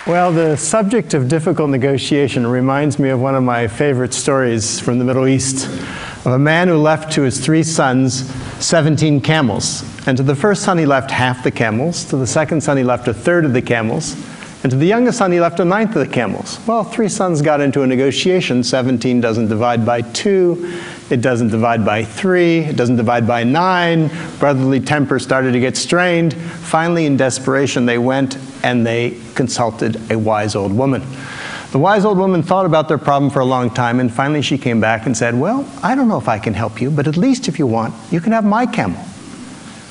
Well, the subject of difficult negotiation reminds me of one of my favorite stories from the Middle East, of a man who left to his 3 sons 17 camels. And to the first son he left half the camels, to the second son he left 1/3 of the camels, and to the youngest son he left 1/9 of the camels. Well, 3 sons got into a negotiation. 17 doesn't divide by 2, it doesn't divide by 3, it doesn't divide by 9. Brotherly temper started to get strained. Finally, in desperation, they went and they consulted a wise old woman. The wise old woman thought about their problem for a long time, and finally she came back and said, well, I don't know if I can help you, but at least if you want, you can have my camel.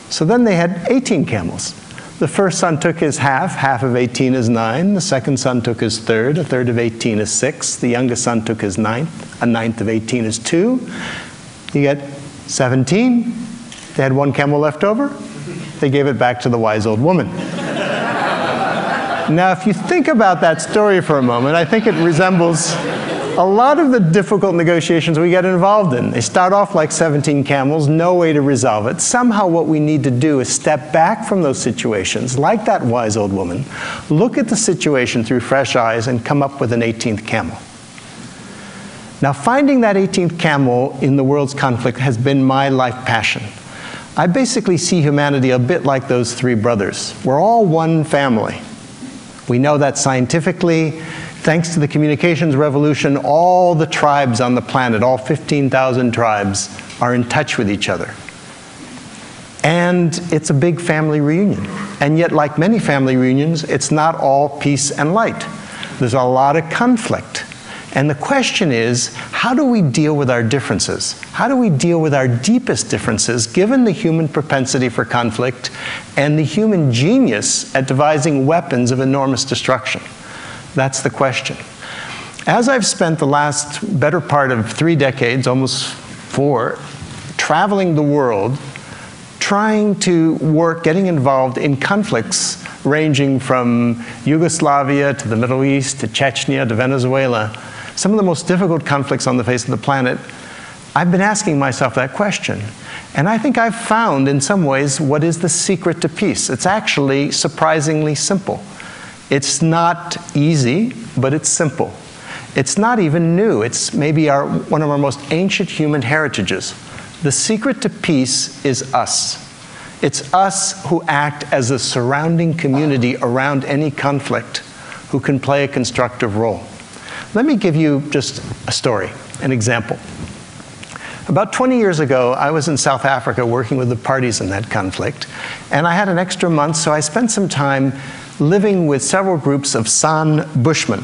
So then they had 18 camels. The first son took his half of 18 is 9. The second son took his 1/3, 1/3 of 18 is 6. The youngest son took his 1/9, 1/9 of 18 is 2. You get 17. They had 1 camel left over. They gave it back to the wise old woman. Now, if you think about that story for a moment, I think it resembles a lot of the difficult negotiations we get involved in. They start off like 17 camels, no way to resolve it. Somehow what we need to do is step back from those situations, like that wise old woman, look at the situation through fresh eyes, and come up with an 18th camel. Now, finding that 18th camel in the world's conflict has been my life passion. I basically see humanity a bit like those 3 brothers. We're all one family. We know that scientifically. Thanks to the communications revolution, all the tribes on the planet, all 15,000 tribes, are in touch with each other. And it's a big family reunion. And yet, like many family reunions, it's not all peace and light. There's a lot of conflict. And the question is, how do we deal with our differences? How do we deal with our deepest differences, given the human propensity for conflict and the human genius at devising weapons of enormous destruction? That's the question. As I've spent the last better part of 3 decades, almost 4, traveling the world, trying to work, getting involved in conflicts ranging from Yugoslavia to the Middle East to Chechnya to Venezuela, some of the most difficult conflicts on the face of the planet, I've been asking myself that question. And I think I've found, in some ways, what is the secret to peace. It's actually surprisingly simple. It's not easy, but it's simple. It's not even new. It's maybe one of our most ancient human heritages. The secret to peace is us. It's us who act as a surrounding community around any conflict, who can play a constructive role. Let me give you just a story, an example. About 20 years ago, I was in South Africa working with the parties in that conflict, and I had an extra month, so I spent some time living with several groups of San Bushmen.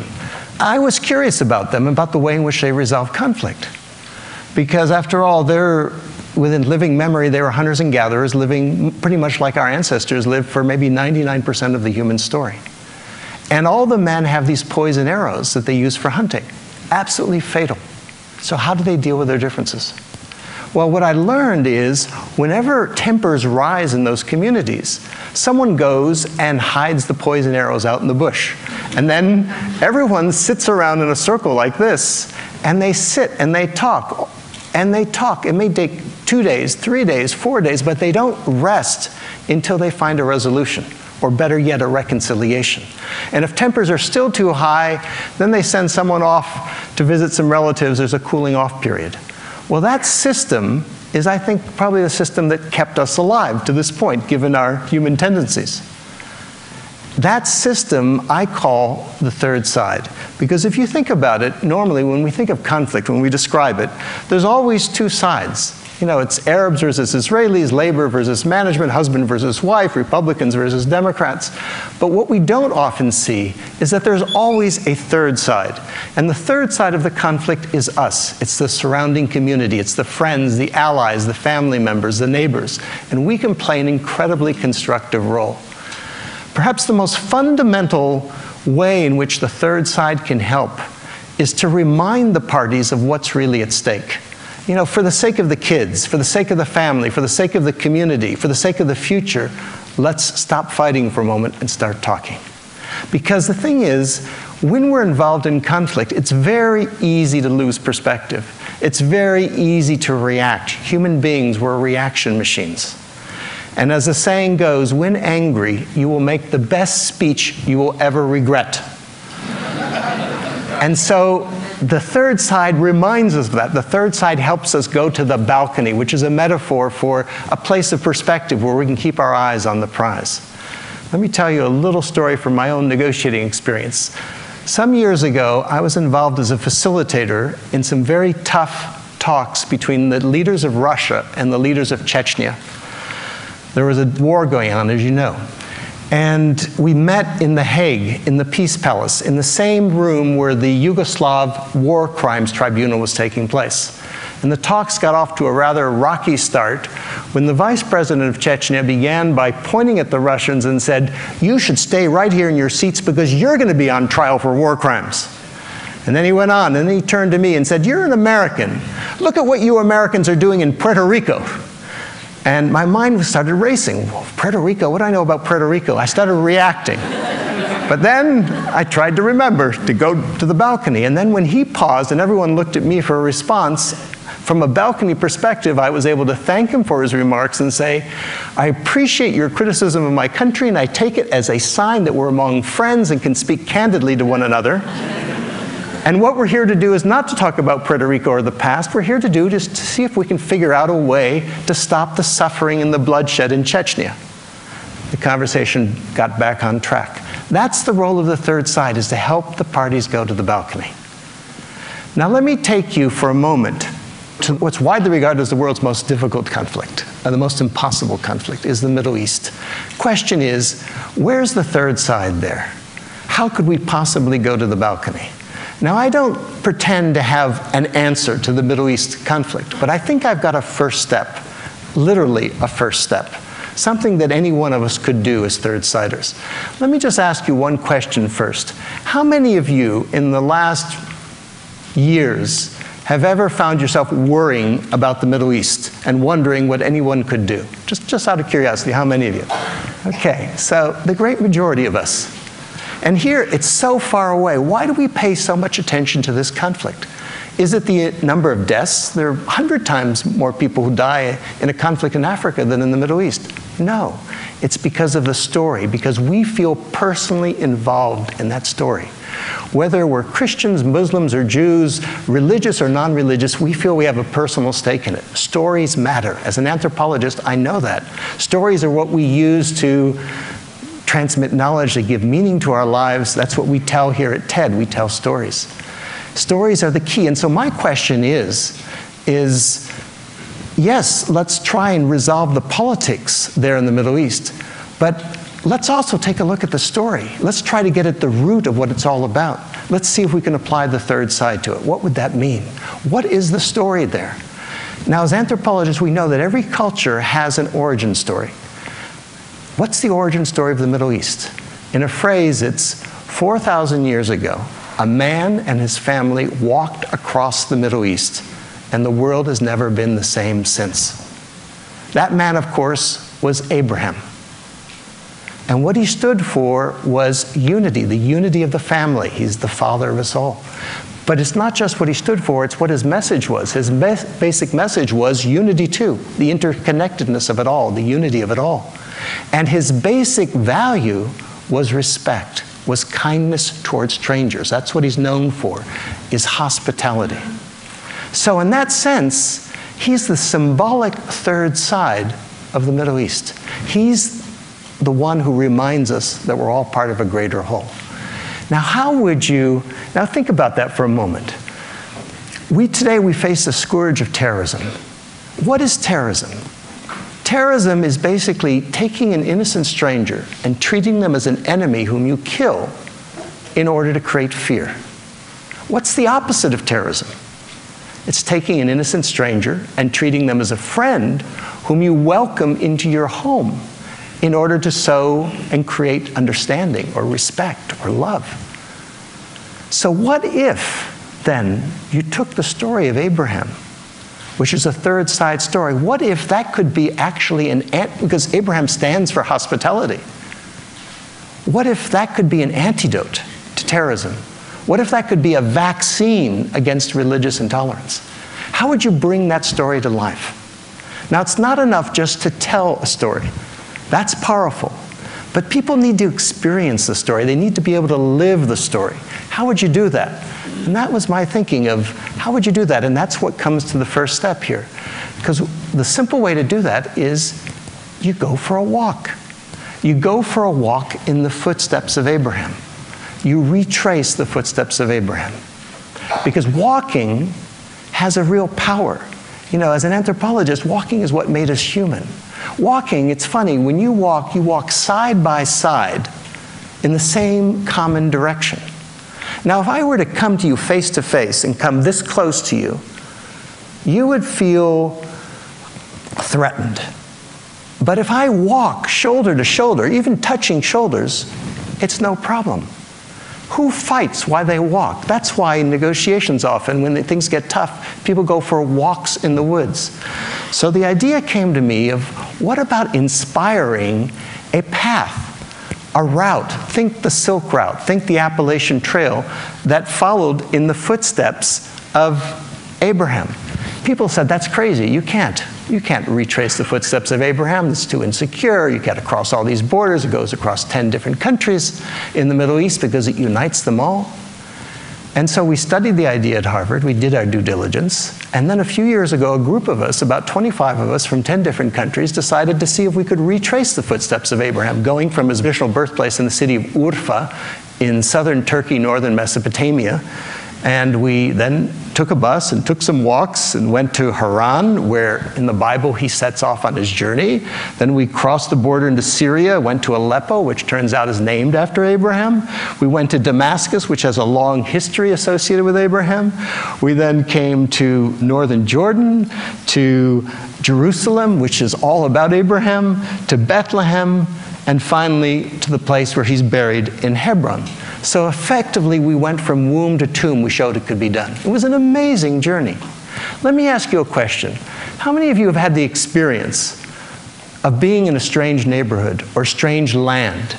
I was curious about them, about the way in which they resolve conflict. Because after all, within living memory, they were hunters and gatherers, living pretty much like our ancestors lived for maybe 99% of the human story. And all the men have these poison arrows that they use for hunting, absolutely fatal. So how do they deal with their differences? Well, what I learned is whenever tempers rise in those communities, someone goes and hides the poison arrows out in the bush. And then everyone sits around in a circle like this, and they sit and they talk. And they talk. It may take 2 days, 3 days, 4 days, but they don't rest until they find a resolution, or better yet, a reconciliation. And if tempers are still too high, then they send someone off to visit some relatives. There's a cooling off period. Well, that system is, I think, probably the system that kept us alive to this point, given our human tendencies. That system I call the third side. Because if you think about it, normally when we think of conflict, when we describe it, there's always 2 sides. You know, it's Arabs versus Israelis, labor versus management, husband versus wife, Republicans versus Democrats. But what we don't often see is that there's always a third side. And the third side of the conflict is us. It's the surrounding community. It's the friends, the allies, the family members, the neighbors. And we can play an incredibly constructive role. Perhaps the most fundamental way in which the third side can help is to remind the parties of what's really at stake. You know, for the sake of the kids, for the sake of the family, for the sake of the community, for the sake of the future, let's stop fighting for a moment and start talking. Because the thing is, when we're involved in conflict, it's very easy to lose perspective. It's very easy to react. Human beings, we're reaction machines. And as the saying goes, when angry, you will make the best speech you will ever regret. And so the third side reminds us of that. The third side helps us go to the balcony, which is a metaphor for a place of perspective where we can keep our eyes on the prize. Let me tell you a little story from my own negotiating experience. Some years ago, I was involved as a facilitator in some very tough talks between the leaders of Russia and the leaders of Chechnya. There was a war going on, as you know. And we met in The Hague, in the Peace Palace, in the same room where the Yugoslav War Crimes Tribunal was taking place. And the talks got off to a rather rocky start when the vice president of Chechnya began by pointing at the Russians and said, "You should stay right here in your seats because you're going to be on trial for war crimes." And then he went on, and then he turned to me and said, "You're an American. Look at what you Americans are doing in Puerto Rico." And my mind started racing. Well, Puerto Rico, what do I know about Puerto Rico? I started reacting. But then I tried to remember to go to the balcony. And then when he paused and everyone looked at me for a response, from a balcony perspective, I was able to thank him for his remarks and say, "I appreciate your criticism of my country, and I take it as a sign that we're among friends and can speak candidly to one another. And what we're here to do is not to talk about Puerto Rico or the past. We're here to do just to see if we can figure out a way to stop the suffering and the bloodshed in Chechnya." The conversation got back on track. That's the role of the third side, is to help the parties go to the balcony. Now let me take you for a moment to what's widely regarded as the world's most difficult conflict, the most impossible conflict, is the Middle East. Question is, where's the third side there? How could we possibly go to the balcony? Now, I don't pretend to have an answer to the Middle East conflict, but I think I've got a first step, literally a first step, something that any one of us could do as third-siders. Let me just ask you one question first. How many of you in the last years have ever found yourself worrying about the Middle East and wondering what anyone could do? Just out of curiosity, how many of you? Okay, so the great majority of us. And here, it's so far away. Why do we pay so much attention to this conflict? Is it the number of deaths? There are 100 times more people who die in a conflict in Africa than in the Middle East. No, it's because of the story, because we feel personally involved in that story. Whether we're Christians, Muslims, or Jews, religious or non-religious, we feel we have a personal stake in it. Stories matter. As an anthropologist, I know that. Stories are what we use to transmit knowledge, that give meaning to our lives. That's what we tell here at TED. We tell stories. Stories are the key. And so my question is yes, let's try and resolve the politics there in the Middle East, but let's also take a look at the story. Let's try to get at the root of what it's all about. Let's see if we can apply the third side to it. What would that mean? What is the story there? Now, as anthropologists, we know that every culture has an origin story. What's the origin story of the Middle East? In a phrase, it's 4,000 years ago, a man and his family walked across the Middle East, and the world has never been the same since. That man, of course, was Abraham. And what he stood for was unity, the unity of the family. He's the father of us all. But it's not just what he stood for, it's what his message was. His basic message was unity too, the interconnectedness of it all, the unity of it all. And his basic value was respect, was kindness towards strangers. That's what he's known for, is hospitality. So in that sense, he's the symbolic third side of the Middle East. He's the one who reminds us that we're all part of a greater whole. Now think about that for a moment. Today we face the scourge of terrorism. What is terrorism? Terrorism is basically taking an innocent stranger and treating them as an enemy whom you kill in order to create fear. What's the opposite of terrorism? It's taking an innocent stranger and treating them as a friend whom you welcome into your home in order to sow and create understanding or respect or love. So what if, then, you took the story of Abraham, which is a third side story. What if that could be actually because Abraham stands for hospitality. What if that could be an antidote to terrorism? What if that could be a vaccine against religious intolerance? How would you bring that story to life? Now, it's not enough just to tell a story. That's powerful. But people need to experience the story. They need to be able to live the story. How would you do that? And that was my thinking of how would you do that? And that's what comes to the first step here. Because the simple way to do that is you go for a walk. You go for a walk in the footsteps of Abraham. You retrace the footsteps of Abraham. Because walking has a real power. You know, as an anthropologist, walking is what made us human. Walking, it's funny, when you walk side by side in the same common direction. Now, if I were to come to you face to face and come this close to you, you would feel threatened. But if I walk shoulder to shoulder, even touching shoulders, it's no problem. Who fights while they walk? That's why in negotiations often, when things get tough, people go for walks in the woods. So the idea came to me of, what about inspiring a path, a route? Think the Silk Route, think the Appalachian Trail that followed in the footsteps of Abraham. People said, that's crazy, you can't retrace the footsteps of Abraham, it's too insecure, you got to cross all these borders, it goes across 10 different countries in the Middle East because it unites them all. And so we studied the idea at Harvard, we did our due diligence, and then a few years ago, a group of us, about 25 of us from 10 different countries, decided to see if we could retrace the footsteps of Abraham, going from his original birthplace in the city of Urfa in southern Turkey, northern Mesopotamia. And we then took a bus and took some walks and went to Haran, where in the Bible he sets off on his journey. Then we crossed the border into Syria, went to Aleppo, which turns out is named after Abraham. We went to Damascus, which has a long history associated with Abraham. We then came to northern Jordan, to Jerusalem, which is all about Abraham, to Bethlehem, and finally to the place where he's buried in Hebron. So effectively, we went from womb to tomb. We showed it could be done. It was an amazing journey. Let me ask you a question. How many of you have had the experience of being in a strange neighborhood or strange land,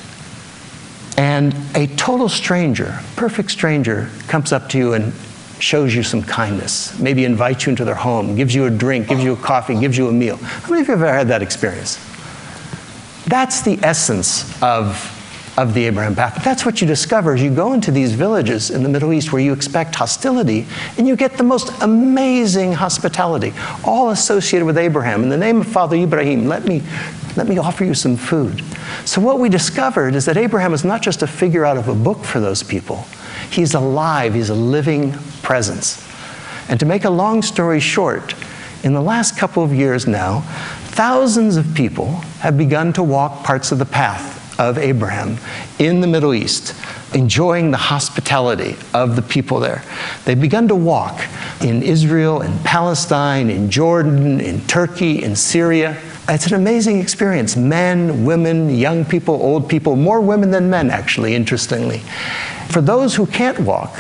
and a total stranger, perfect stranger, comes up to you and shows you some kindness, maybe invites you into their home, gives you a drink, gives you a coffee, gives you a meal? How many of you have ever had that experience? That's the essence of the Abraham path. That's what you discover as you go into these villages in the Middle East where you expect hostility, and you get the most amazing hospitality, all associated with Abraham. In the name of Father Ibrahim, let me offer you some food. So what we discovered is that Abraham is not just a figure out of a book for those people. He's alive, he's a living presence. And to make a long story short, in the last couple of years now, thousands of people have begun to walk parts of the path of Abraham in the Middle East, enjoying the hospitality of the people there. They've begun to walk in Israel, in Palestine, in Jordan, in Turkey, in Syria. It's an amazing experience. Men, women, young people, old people, more women than men, actually, interestingly. For those who can't walk,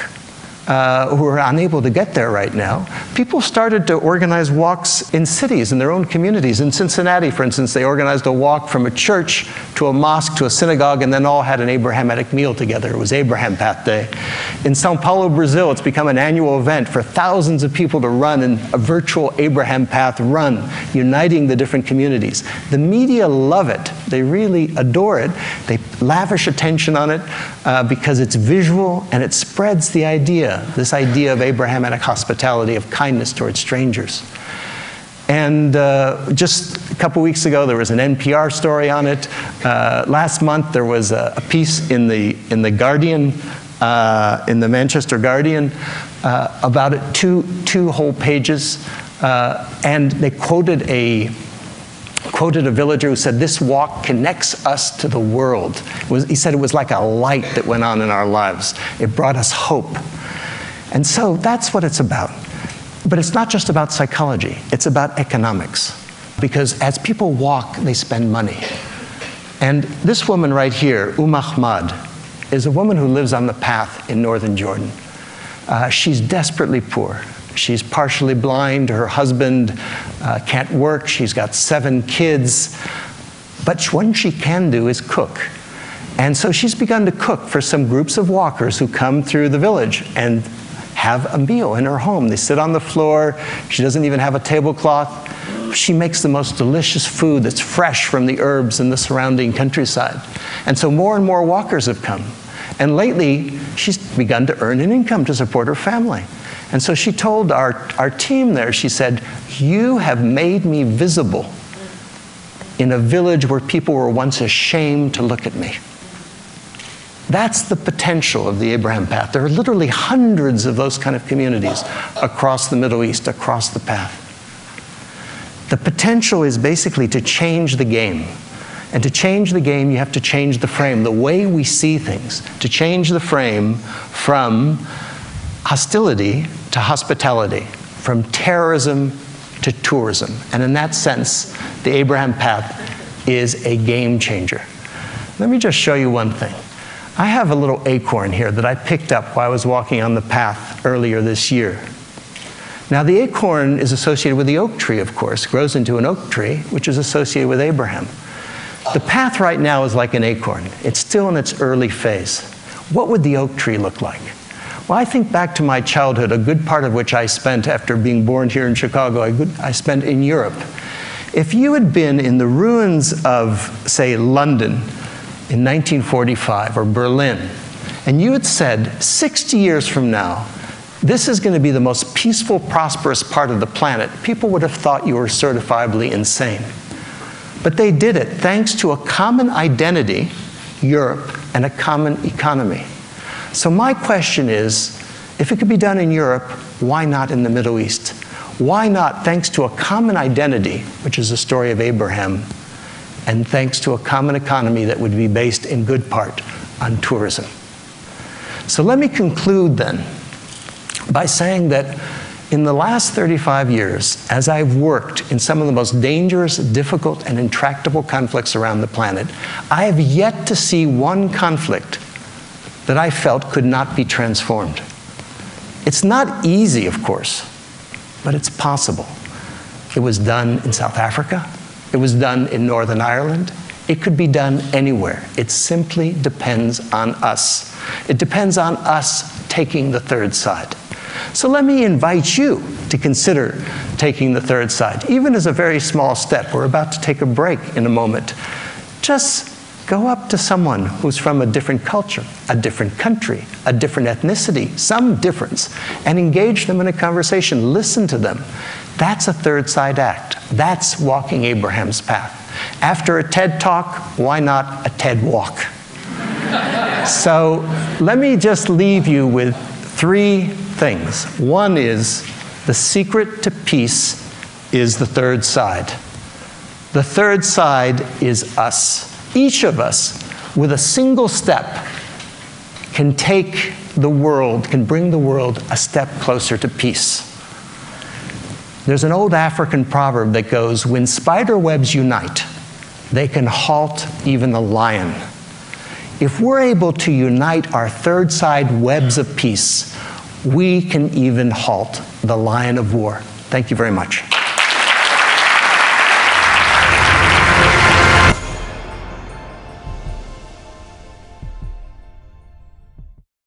who are unable to get there right now, people started to organize walks in cities, in their own communities. In Cincinnati, for instance, they organized a walk from a church to a mosque to a synagogue, and then all had an Abrahamic meal together. It was Abraham Path Day. In Sao Paulo, Brazil, it's become an annual event for thousands of people to run in a virtual Abraham Path run, uniting the different communities. The media love it. They really adore it. They lavish attention on it because it's visual and it spreads the idea, this idea of Abrahamic hospitality, of kindness towards strangers. And just a couple weeks ago, there was an NPR story on it. Last month, there was a piece in the Guardian, in the Manchester Guardian, about it, two whole pages, and they quoted a villager who said, "This walk connects us to the world." He said it was like a light that went on in our lives. It brought us hope. And so that's what it's about. But it's not just about psychology, it's about economics. Because as people walk, they spend money. And this woman right here, Ahmad, is a woman who lives on the path in northern Jordan. She's desperately poor. She's partially blind, her husband can't work, she's got 7 kids. But what she can do is cook. And so she's begun to cook for some groups of walkers who come through the village and have a meal in her home. They sit on the floor. She doesn't even have a tablecloth. She makes the most delicious food that's fresh from the herbs in the surrounding countryside. And so more and more walkers have come. And lately, she's begun to earn an income to support her family. And so she told our team there, she said, "You have made me visible in a village where people were once ashamed to look at me." That's the potential of the Abraham Path. There are literally hundreds of those kind of communities across the Middle East, across the path. The potential is basically to change the game. And to change the game, you have to change the frame, the way we see things. To change the frame from hostility to hospitality, from terrorism to tourism. And in that sense, the Abraham Path is a game changer. Let me just show you one thing. I have a little acorn here that I picked up while I was walking on the path earlier this year. Now, the acorn is associated with the oak tree, of course, grows into an oak tree, which is associated with Abraham. The path right now is like an acorn. It's still in its early phase. What would the oak tree look like? Well, I think back to my childhood, a good part of which I spent after being born here in Chicago, I spent in Europe. If you had been in the ruins of, say, London in 1945 or Berlin, and you had said, 60 years from now, this is going to be the most peaceful, prosperous part of the planet, people would have thought you were certifiably insane. But they did it thanks to a common identity, Europe, and a common economy. So my question is, if it could be done in Europe, why not in the Middle East? Why not thanks to a common identity, which is the story of Abraham, and thanks to a common economy that would be based in good part on tourism? So let me conclude then by saying that in the last 35 years, as I've worked in some of the most dangerous, difficult, and intractable conflicts around the planet, I have yet to see one conflict that I felt could not be transformed. It's not easy, of course, but it's possible. It was done in South Africa. It was done in Northern Ireland. It could be done anywhere. It simply depends on us. It depends on us taking the third side. So let me invite you to consider taking the third side, even as a very small step. We're about to take a break in a moment. Just go up to someone who's from a different culture, a different country, a different ethnicity, some difference, and engage them in a conversation. Listen to them. That's a third side act. That's walking Abraham's path. After a TED Talk, why not a TED Walk? So let me just leave you with three things. One is, the secret to peace is the third side. The third side is us. Each of us, with a single step, can take the world, can bring the world a step closer to peace. There's an old African proverb that goes, when spider webs unite, they can halt even the lion. If we're able to unite our third side webs of peace, we can even halt the lion of war. Thank you very much.